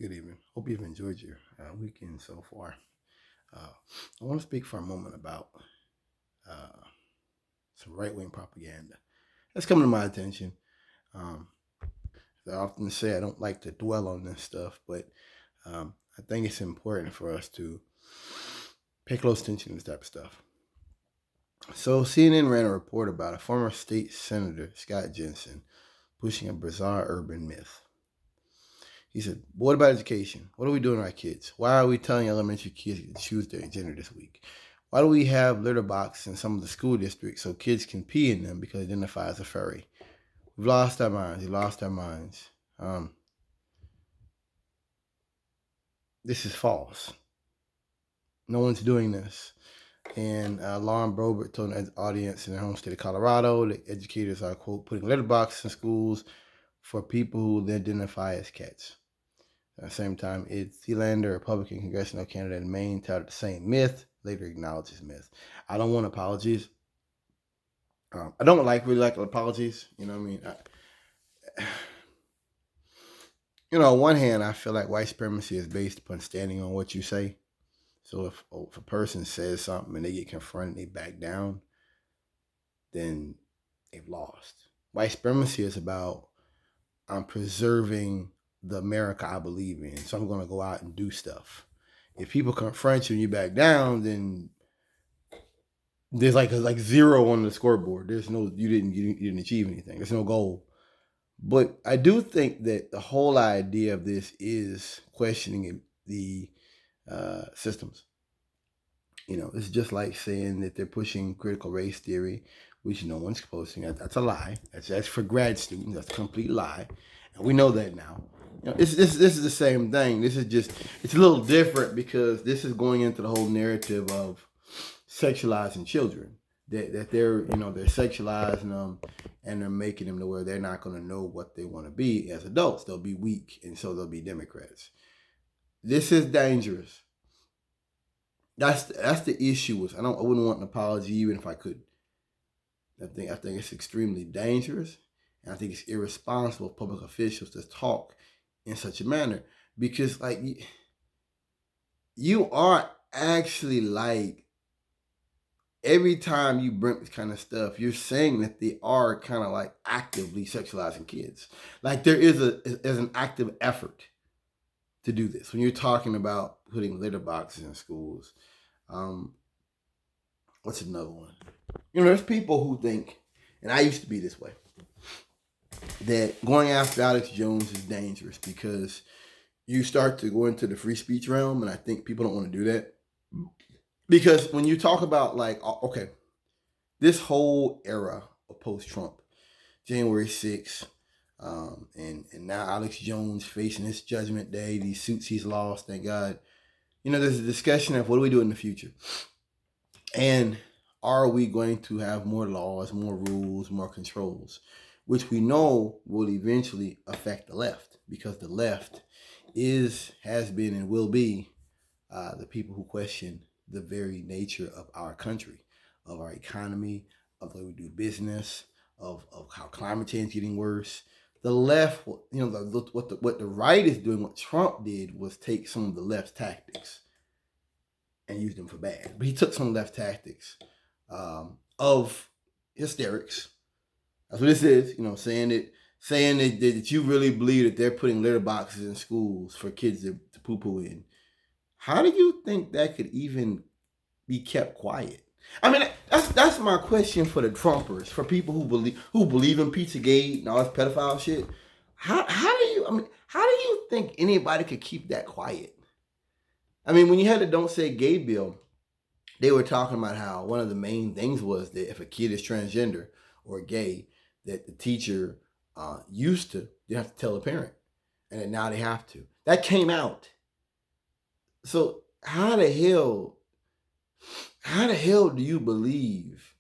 Good evening. Hope you've enjoyed your weekend so far. I want to speak for a moment about uh, some right wing propaganda that's coming to my attention. Um, I often say I don't like to dwell on this stuff, but I think it's important for us to pay close attention to this type of stuff. So, CNN ran a report about a former state senator, Scott Jensen, pushing a bizarre urban myth. He said, "What about education? What are we doing to our kids? Why are we telling elementary kids to choose their gender this week? Why do we have litter boxes in some of the school districts so kids can pee in them because they identify as a furry? We've lost our minds. We lost our minds. Um, this is false. No one's doing this." And Lauren Boebert told an audience in her home state of Colorado that educators are, quote, putting litter boxes in schools for people who they identify as cats. At the same time, Ed Thielander, Republican congressional candidate in Maine, touted the same myth, later acknowledged his myth. I don't want apologies. I don't really like apologies. You know what I mean? On one hand, I feel like white supremacy is based upon standing on what you say. So if a person says something and they get confronted and they back down, then they've lost. White supremacy is about I'm preserving the America I believe in. So I'm going to go out and do stuff. If people confront you and you back down, then there's like zero on the scoreboard. There's no you didn't achieve anything. There's no goal. But I do think that the whole idea of this is questioning the systems. It's just like saying that they're pushing critical race theory, which no one's posting. That's a lie. That's for grad students. That's a complete lie, and we know that now. This is the same thing. This is just it's a little different because this is going into the whole narrative of sexualizing children. That they're sexualizing them and they're making them to where they're not going to know what they want to be as adults. They'll be weak, and so they'll be Democrats. This is dangerous. That's the issue. I wouldn't want an apology even if I could. I think it's extremely dangerous, and I think it's irresponsible of public officials to talk in such a manner because you are actually like every time you bring this kind of stuff, you're saying that they are kind of like actively sexualizing kids. Like there's an active effort to do this when you're talking about putting litter boxes in schools. Um, what's another one? There's people who think, and I used to be this way, that going after Alex Jones is dangerous because you start to go into the free speech realm, and I think people don't want to do that because when you talk about okay, this whole era of post-Trump, January 6th, and now Alex Jones facing his judgment day, these suits he's lost, thank God. There's a discussion of what do we do in the future, and are we going to have more laws, more rules, more controls, which we know will eventually affect the left because the left has been, and will be the people who question the very nature of our country, of our economy, of the way we do business, of how climate change is getting worse. The left, what the right is doing, what Trump did was take some of the left's tactics and use them for bad. But he took some left tactics of hysterics. That's what this is. Saying that you really believe that they're putting litter boxes in schools for kids to poo poo in. How do you think that could even be kept quiet? I mean, that's my question for the Trumpers, for people who believe in Pizzagate and all this pedophile shit. How do you think anybody could keep that quiet? I mean, when you had the Don't Say Gay bill, they were talking about how one of the main things was that if a kid is transgender or gay, that the teacher used to you have to tell a parent, and that now they have to. That came out. So how the hell do you believe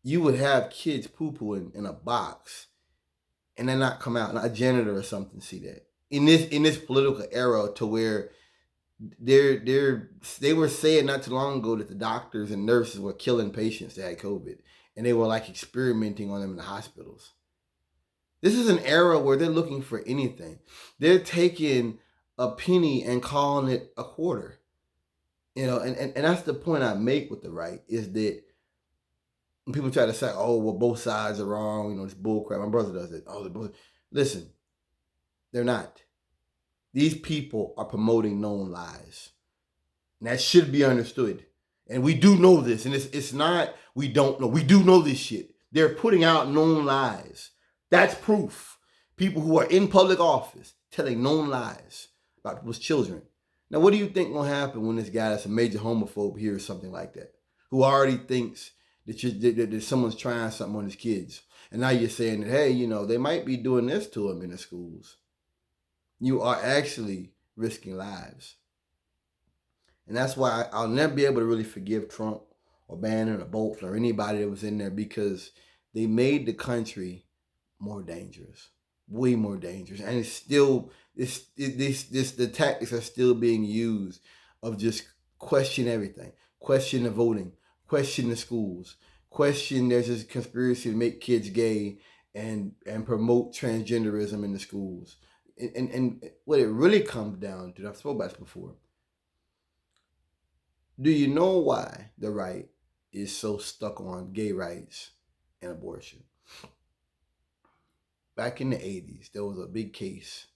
you would have kids poo pooing in a box and then not come out and a janitor or something see that in this political era to where they were saying not too long ago that the doctors and nurses were killing patients that had COVID and they were like experimenting on them in the hospitals. This is an era where they're looking for anything. They're taking a penny and calling it a quarter. And that's the point I make with the right, is that when people try to say, oh, well, both sides are wrong, it's bull crap. My brother does it. Oh, they're both. Listen, they're not. These people are promoting known lies. And that should be understood. And we do know this. And it's not, we don't know. We do know this shit. They're putting out known lies. That's proof. People who are in public office telling known lies about people's children. Now, what do you think will happen when this guy that's a major homophobe hears something like that? Who already thinks that someone's trying something on his kids. And now you're saying that, hey, they might be doing this to him in the schools. You are actually risking lives. And that's why I'll never be able to really forgive Trump or Bannon or Bolton or anybody that was in there, because they made the country more dangerous, way more dangerous. And it's still, the tactics are still being used of just question everything, question the voting, question the schools, question there's this conspiracy to make kids gay and promote transgenderism in the schools. And what it really comes down to, I've spoken about this before. Do you know why the right is so stuck on gay rights and abortion? Back in the 80s, there was a big case,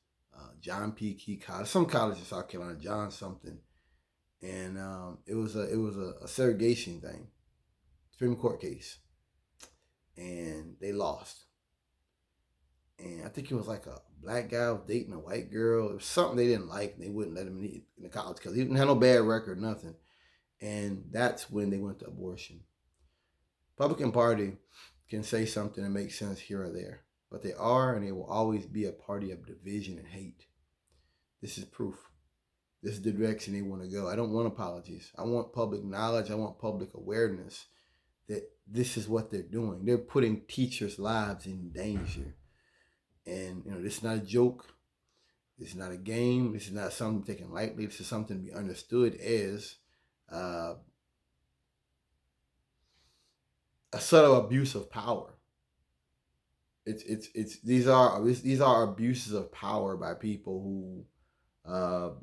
John P. Key College, some college in South Carolina, John something, and it was a segregation thing, Supreme Court case, and they lost. And I think it was like a black guy was dating a white girl. It was something they didn't like, and they wouldn't let him in the college because he didn't have no bad record, nothing. And that's when they went to abortion. Republican Party can say something that makes sense here or there, but they are and they will always be a party of division and hate. This is proof. This is the direction they want to go. I don't want apologies. I want public knowledge. I want public awareness that this is what they're doing. They're putting teachers' lives in danger. And, this is not a joke. This is not a game. This is not something taken lightly. This is something to be understood as a subtle abuse of power. These are abuses of power by people who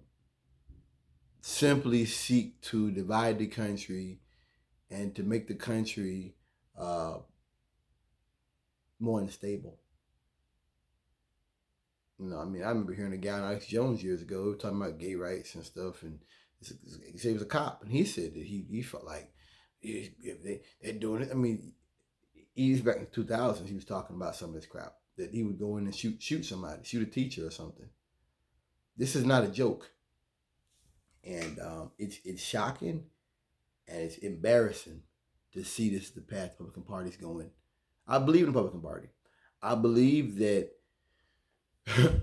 simply seek to divide the country and to make the country more unstable. I remember hearing a guy on Alex Jones years ago talking about gay rights and stuff, and he said he was a cop, and he said that he felt like if they're doing it. He's back in the 2000s. He was talking about some of this crap that he would go in and shoot somebody, shoot a teacher or something. This is not a joke, and it's shocking and it's embarrassing to see this the path the Republican Party's going. I believe in the Republican Party. I believe that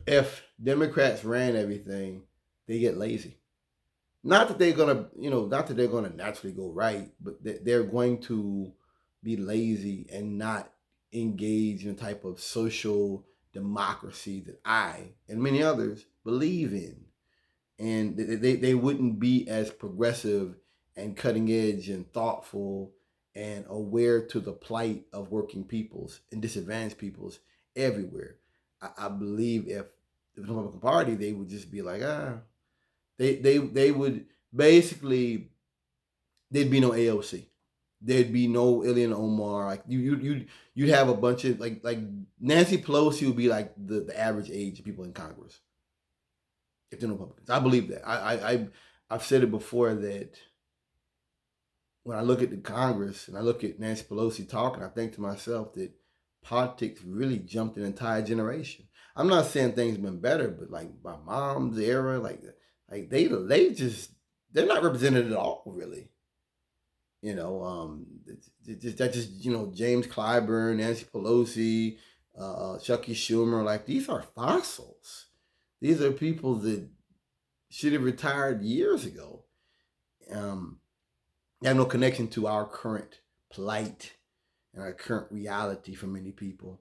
if Democrats ran everything, they get lazy. Not that they're gonna naturally go right, but they're going to be lazy and not engage in a type of social democracy that I and many others believe in. And they wouldn't be as progressive and cutting edge and thoughtful and aware to the plight of working peoples and disadvantaged peoples everywhere. I believe if the Republican Party, they would just be like, they would basically, there'd be no AOC. There'd be no Ilhan Omar. Like you'd have a bunch of like Nancy Pelosi would be like the average age of people in Congress if they're no Republicans. I believe that. I've said it before that when I look at the Congress and I look at Nancy Pelosi talking, I think to myself that politics really jumped an entire generation. I'm not saying things have been better, but like my mom's era, like they're not represented at all, really. James Clyburn, Nancy Pelosi, Chucky Schumer, like these are fossils. These are people that should have retired years ago. They have no connection to our current plight and our current reality for many people.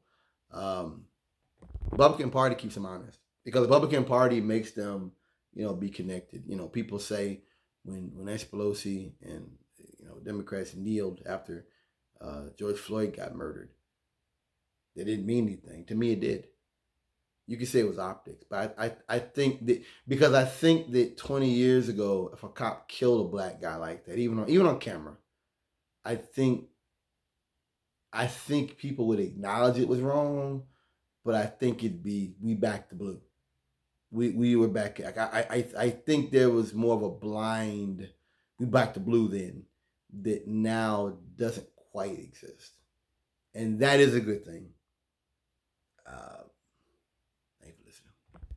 Republican Party keeps them honest because the Republican Party makes them, be connected. People say when Nancy Pelosi and Democrats kneeled after George Floyd got murdered, they didn't mean anything. To me, it did. You could say it was optics, but I think that because I think that 20 years ago, if a cop killed a black guy like that, even on camera, I think I think people would acknowledge it was wrong, but I think it'd be we back to blue. We were back. Like, I think there was more of a blind. We back to blue then that now doesn't quite exist, and that is a good thing.